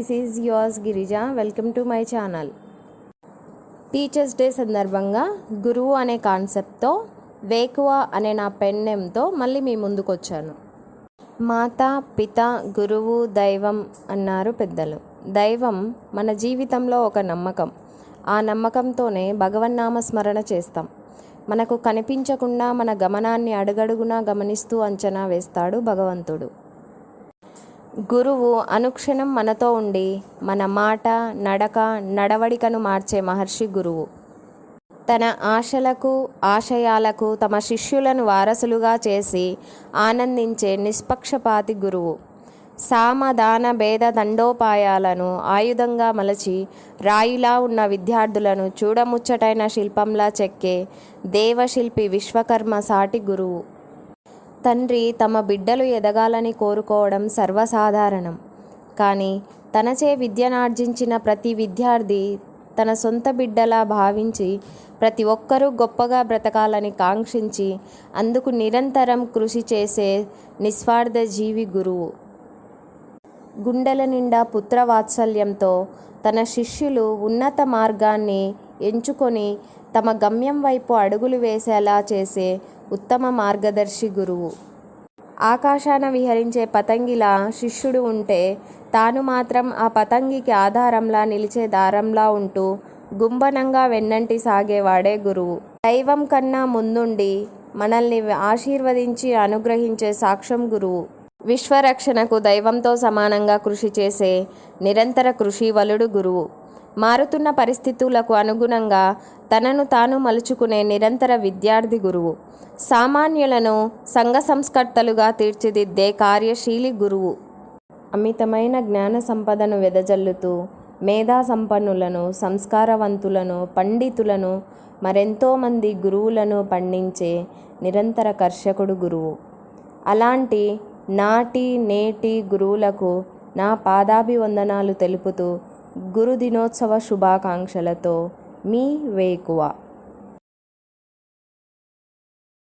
This is yours Girija. Welcome to my channel. Teachers day సందర్భంగా గురువు అనే కాన్సెప్ట్తో వేకువ అనే నా పెన్ నేమ్తో మళ్ళీ మీ ముందుకు వచ్చాను. మాత, పిత, గురువు, దైవం అన్నారు పెద్దలు. దైవం మన జీవితంలో ఒక నమ్మకం. ఆ నమ్మకంతోనే భగవన్నామ స్మరణ చేస్తాం. మనకు కనిపించకుండా మన గమనాన్ని అడుగడుగునా గమనిస్తూ అంచనా వేస్తాడు భగవంతుడు. గురువు అనుక్షణం మనతో ఉండి మన మాట, నడక, నడవడికను మార్చే మహర్షి గురువు. తన ఆశలకు, ఆశయాలకు తమ శిష్యులను వారసులుగా చేసి ఆనందించే నిష్పక్షపాతి గురువు. సామ, దాన, భేద దండోపాయాలను ఆయుధంగా మలచి రాయిలా ఉన్న విద్యార్థులను చూడముచ్చటైన శిల్పంలా చెక్కే దేవశిల్పి విశ్వకర్మ సాటి గురువు. తండ్రి తమ బిడ్డలు ఎదగాలని కోరుకోవడం సర్వసాధారణం. కానీ తనచే విద్యనార్జించిన ప్రతి విద్యార్థి తన సొంత బిడ్డలా భావించి ప్రతి ఒక్కరూ గొప్పగా బ్రతకాలని కాంక్షించి అందుకు నిరంతరం కృషి చేసే నిస్వార్థ జీవి గురువు. గుండెల నిండా పుత్రవాత్సల్యంతో తన శిష్యులు ఉన్నత మార్గాన్ని ఎంచుకొని తమ గమ్యం వైపు అడుగులు వేసేలా చేసే ఉత్తమ మార్గదర్శి గురువు. ఆకాశాన విహరించే పతంగిలా శిష్యుడు ఉంటే తాను మాత్రం ఆ పతంగికి ఆధారంలా నిలిచే దారంలా ఉంటూ గుంబనంగా వెన్నంటి సాగేవాడే గురువు. దైవం కన్నా ముందుండి మనల్ని ఆశీర్వదించి అనుగ్రహించే సాక్ష్యం గురువు. విశ్వరక్షణకు దైవంతో సమానంగా కృషి చేసే నిరంతర కృషివలుడు గురువు. మారుతున్న పరిస్థితులకు అనుగుణంగా తనను తాను మలుచుకునే నిరంతర విద్యార్థి గురువు. సామాన్యులను సంఘ సంస్కర్తలుగా తీర్చిదిద్దే కార్యశీలి గురువు. అమితమైన జ్ఞాన సంపదను వెదజల్లుతూ మేధా సంపన్నులను, సంస్కారవంతులను, పండితులను, మరెంతోమంది గురువులను పండించే నిరంతర కర్షకుడు గురువు. అలాంటి నాటి నేటి గురువులకు నా పాదాభివందనాలు తెలుపుతూ గురు దినోత్సవ శుభాకాంక్షలతో మీ వేకువ.